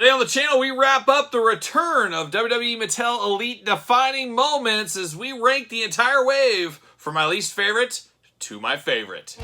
Today on the channel, we wrap up the return of WWE Mattel Elite defining moments as we rank the entire wave from my least favorite to my favorite.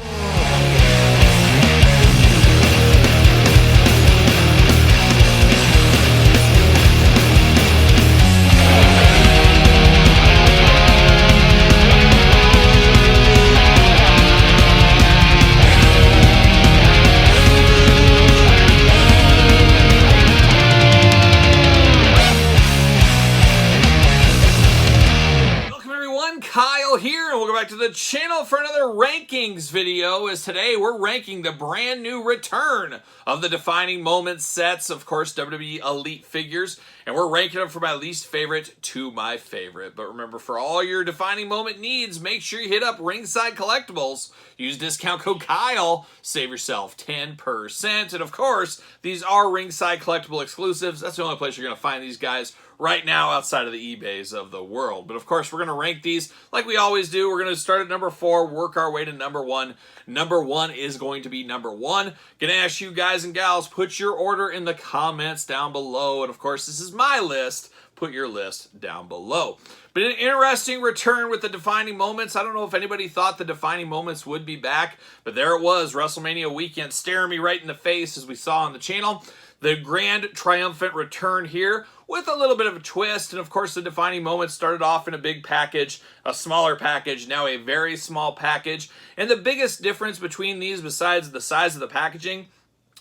Kyle here, and we'll go back to the channel for another rankings video, as today we're ranking the brand new return of the defining moment sets, of course, WWE Elite figures, and we're ranking them from my least favorite to my favorite. But remember, for all your defining moment needs, make sure you hit up Ringside Collectibles. Use discount code Kyle, save yourself 10%. And of course, these are Ringside Collectible exclusives. That's the only place you're going to find these guys right now outside of the eBays of the world. But of course, we're going to rank these like we always do. We're going to start at number 4, work our way to number 1. Number 1 is going to be number 1. Going to ask you guys and gals, put your order in the comments down below. And of course, this is my list. Put your list down below. But an interesting return with the defining moments. I don't know if anybody thought the defining moments would be back, but there it was, WrestleMania weekend, staring me right in the face as we saw on the channel. The grand triumphant return here with a little bit of a twist. And of course, the defining moment started off in a big package, a smaller package, now a very small package. And the biggest difference between these, besides the size of the packaging,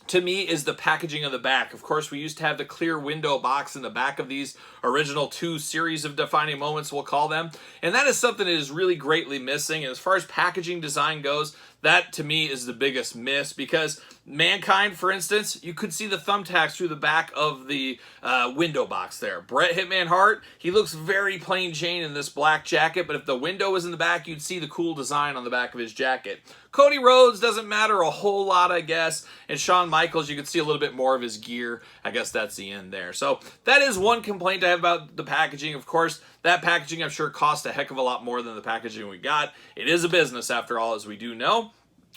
to me, is the packaging of the back. Of course, we used to have the clear window box in the back of these original 2 series of defining moments, we'll call them. And that is something that is really greatly missing. And as far as packaging design goes, that to me is the biggest miss, because Mankind, for instance, you could see the thumbtacks through the back of the window box there. Bret Hitman Hart, he looks very plain Jane in this black jacket, but if the window was in the back, you'd see the cool design on the back of his jacket. Cody Rhodes doesn't matter a whole lot, I guess. And Shawn Michaels, you could see a little bit more of his gear. I guess that's the end there. So that is one complaint I have about the packaging. Of course, that packaging I'm sure cost a heck of a lot more than the packaging we got. It is a business after all, as we do know.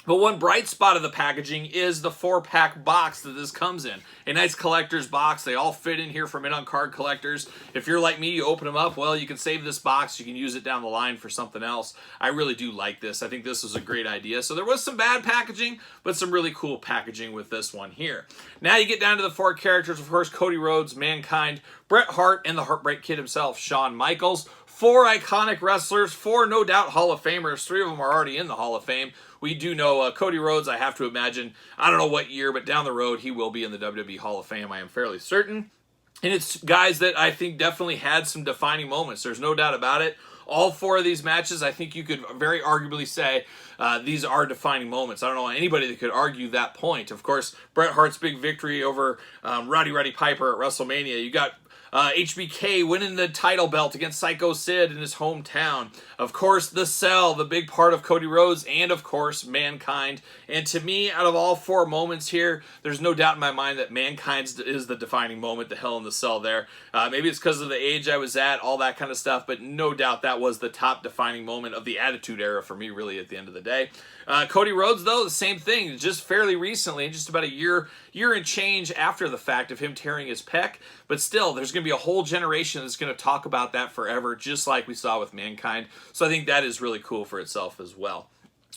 But one bright spot of the packaging is the 4-pack box that this comes in. A nice collector's box. They all fit in here for mid-on-card collectors. If you're like me, you open them up, well, you can save this box. You can use it down the line for something else. I really do like this. I think this is a great idea. So there was some bad packaging, but some really cool packaging with this one here. Now you get down to the 4 characters. Of course, Cody Rhodes, Mankind, Bret Hart, and the Heartbreak Kid himself, Shawn Michaels. 4 iconic wrestlers, 4 no doubt Hall of Famers. 3 of them are already in the Hall of Fame. We do know Cody Rhodes, I have to imagine, I don't know what year, but down the road he will be in the WWE Hall of Fame, I am fairly certain. And it's guys that I think definitely had some defining moments. There's no doubt about it. All 4 of these matches, I think you could very arguably say these are defining moments. I don't know anybody that could argue that point. Of course, Bret Hart's big victory over Roddy Piper at WrestleMania. You got HBK winning the title belt against Psycho Sid in his hometown. Of course, the Cell, the big part of Cody Rhodes, and of course, Mankind. And to me, out of all 4 moments here, there's no doubt in my mind that Mankind's is the defining moment, the Hell in the Cell there. Maybe it's because of the age I was at, all that kind of stuff, but no doubt that was the top defining moment of the Attitude Era for me, really, at the end of the day. Cody Rhodes, though, the same thing, just fairly recently, just about a year and change after the fact of him tearing his pec, but still, there's going to be a whole generation that's going to talk about that forever, just like we saw with Mankind. So I think that is really cool for itself as well.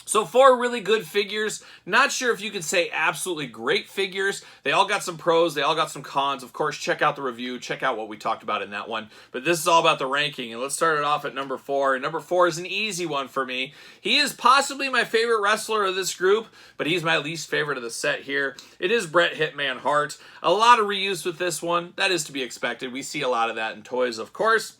So 4 really good figures. Not sure if you could say absolutely great figures. They all got some pros. They all got some cons. Of course, check out the review. Check out what we talked about in that one. But this is all about the ranking. And let's start it off at number 4. And number 4 is an easy one for me. He is possibly my favorite wrestler of this group, but he's my least favorite of the set here. It is Bret Hitman Hart. A lot of reuse with this one. That is to be expected. We see a lot of that in toys, of course.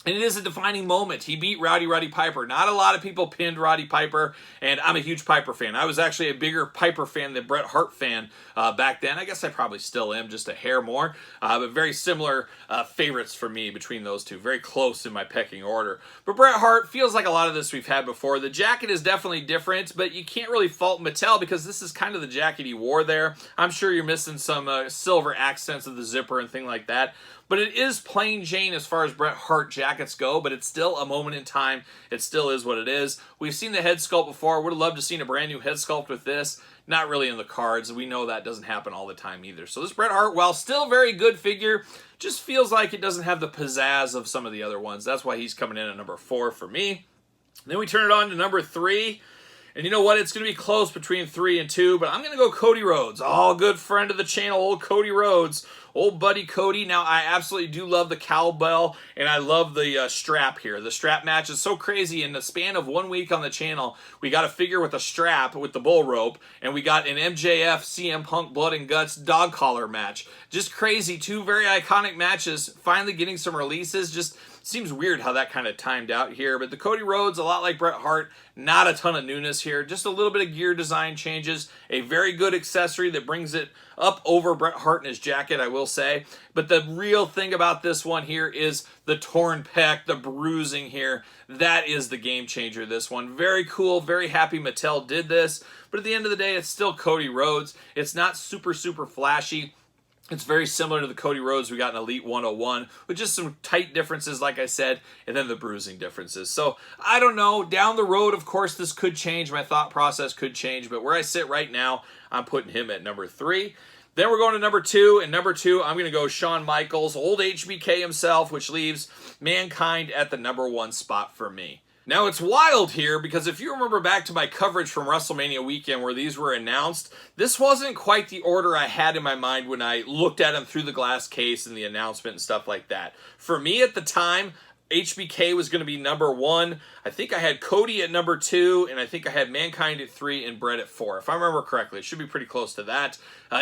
And it is a defining moment. He beat Roddy Piper. Not a lot of people pinned Roddy Piper, and I'm a huge Piper fan. I was actually a bigger Piper fan than Bret Hart fan back then. I guess I probably still am, just a hair more. But very similar favorites for me between those two. Very close in my pecking order. But Bret Hart feels like a lot of this we've had before. The jacket is definitely different, but you can't really fault Mattel because this is kind of the jacket he wore there. I'm sure you're missing some silver accents of the zipper and thing like that. But it is plain Jane as far as Bret Hart jackets go, but it's still a moment in time. It still is what it is. We've seen the head sculpt before. Would have loved to have seen a brand new head sculpt with this. not really in the cards. We know that doesn't happen all the time either. So this Bret Hart, while still very good figure, just feels like it doesn't have the pizzazz of some of the other ones. That's why he's coming in at number 4 for me. Then we turn it on to number 3. And you know what? It's going to be close between 3 and 2, but I'm going to go Cody Rhodes. Oh, good friend of the channel, old Cody Rhodes. Old buddy Cody. Now, I absolutely do love the cowbell, and I love the strap here. The strap match is so crazy. In the span of 1 week on the channel, we got a figure with a strap with the bull rope, and we got an MJF CM Punk Blood and Guts dog collar match. Just crazy. 2 very iconic matches. Finally getting some releases. Just seems weird how that kind of timed out here. But the Cody Rhodes, a lot like Bret Hart, not a ton of newness here. Just a little bit of gear design changes. A very good accessory that brings it up over Bret Hart in his jacket, I will say. But the real thing about this one here is the torn pec, the bruising here. That is the game changer, this one. Very cool, very happy Mattel did this. But at the end of the day, it's still Cody Rhodes. It's not super, super flashy. It's very similar to the Cody Rhodes we got in Elite 101, with just some tight differences, like I said, and then the bruising differences. So, I don't know. Down the road, of course, this could change. My thought process could change. But where I sit right now, I'm putting him at number 3. Then we're going to number 2. And number 2, I'm going to go Shawn Michaels, old HBK himself, which leaves Mankind at the number 1 spot for me. Now, it's wild here because if you remember back to my coverage from WrestleMania weekend where these were announced, this wasn't quite the order I had in my mind when I looked at them through the glass case and the announcement and stuff like that. For me at the time, HBK was going to be number 1. I think I had Cody at number 2, and I think I had Mankind at 3 and Bret at 4. If I remember correctly, it should be pretty close to that.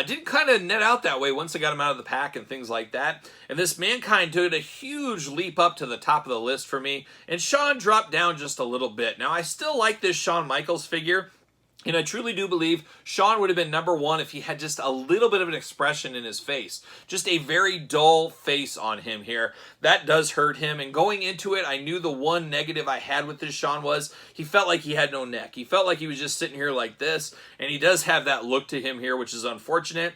Didn't kind of net out that way once I got him out of the pack and things like that. And this Mankind took a huge leap up to the top of the list for me, and Shawn dropped down just a little bit. Now, I still like this Shawn Michaels figure. And I truly do believe Shawn would have been number 1 if he had just a little bit of an expression in his face. Just a very dull face on him here. That does hurt him. And going into it, I knew the one negative I had with this Shawn was he felt like he had no neck. He felt like he was just sitting here like this. And he does have that look to him here, which is unfortunate.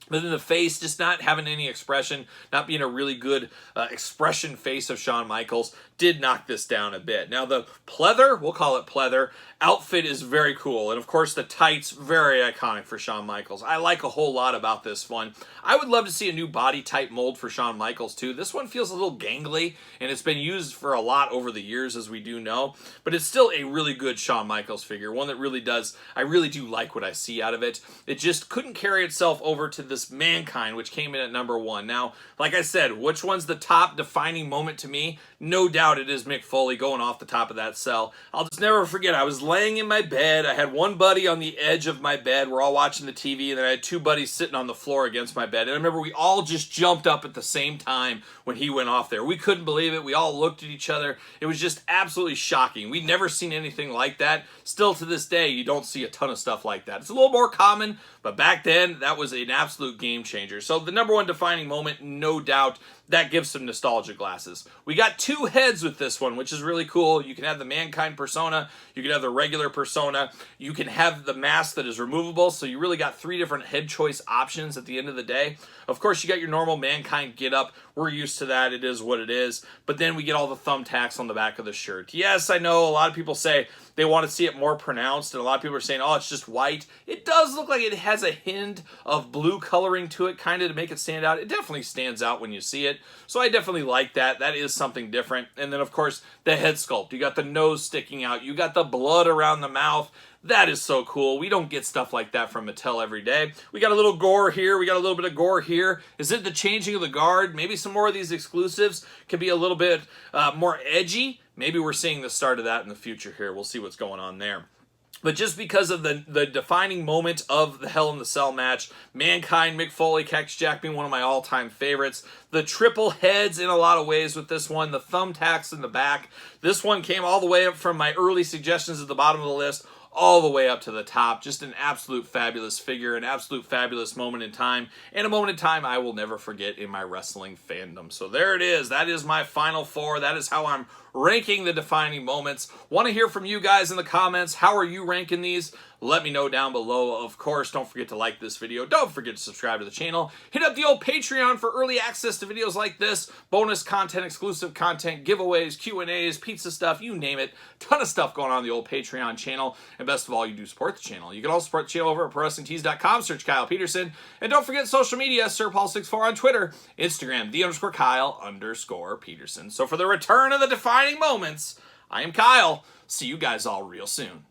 But in the face, just not having any expression, not being a really good expression face of Shawn Michaels, did knock this down a bit. Now the pleather, we'll call it pleather, outfit is very cool. And of course the tights, very iconic for Shawn Michaels. I like a whole lot about this one. I would love to see a new body type mold for Shawn Michaels too. This one feels a little gangly, and it's been used for a lot over the years, as we do know. But it's still a really good Shawn Michaels figure, one that really does, I really do like what I see out of it. It just couldn't carry itself over to this Mankind, which came in at number 1. Now, like I said, which one's the top defining moment to me? No doubt it is Mick Foley going off the top of that cell. I'll just never forget, I was laying in my bed. I had one buddy on the edge of my bed. We're all watching the TV, and then I had 2 buddies sitting on the floor against my bed. And I remember we all just jumped up at the same time when he went off there. We couldn't believe it. We all looked at each other. It was just absolutely shocking. We'd never seen anything like that. Still to this day, you don't see a ton of stuff like that. It's a little more common, but back then, that was an absolute game changer. So the number 1 defining moment, no doubt, that gives some nostalgia glasses. We got 2 heads with this one, which is really cool. You can have the Mankind persona, you can have the regular persona, you can have the mask that is removable, so you really got 3 different head choice options at the end of the day. Of course, you got your normal Mankind get-up. We're used to that. It is what it is. But then we get all the thumbtacks on the back of the shirt. Yes, I know a lot of people say they want to see it more pronounced, and a lot of people are saying, oh, it's just white. It does look like it has a hint of blue coloring to it, kind of to make it stand out. It definitely stands out when you see it. So I definitely like that. That is something different. And then, of course, the head sculpt. You got the nose sticking out. You got the blood around the mouth. That is so cool. We don't get stuff like that from Mattel every day. We got a little gore here. We got a little bit of gore here. Is it the changing of the guard? Maybe some more of these exclusives can be a little bit more edgy. Maybe we're seeing the start of that in the future here. We'll see what's going on there. But just because of the defining moment of the Hell in the Cell match, Mankind, Mick Foley, Cactus Jack being one of my all-time favorites. The triple heads in a lot of ways with this one. The thumbtacks in the back. This one came all the way up from my early suggestions at the bottom of the list all the way up to the top. Just an absolute fabulous figure, an absolute fabulous moment in time, and a moment in time I will never forget in my wrestling fandom. So there it is. That is my final 4. That is how I'm ranking the defining moments. Want to hear from you guys in the comments. How are you ranking these? Let me know down below. Of course, don't forget to like this video. Don't forget to subscribe to the channel. Hit up the old Patreon for early access to videos like this. Bonus content, exclusive content, giveaways, Q&As, pizza stuff, you name it. Ton of stuff going on the old Patreon channel. And best of all, you do support the channel. You can also support the channel over at ProWrestlingTees.com. Search Kyle Peterson. And don't forget social media, SirPaul64 on Twitter, Instagram, _Kyle_Peterson. So for the return of the defining moments, I am Kyle. See you guys all real soon.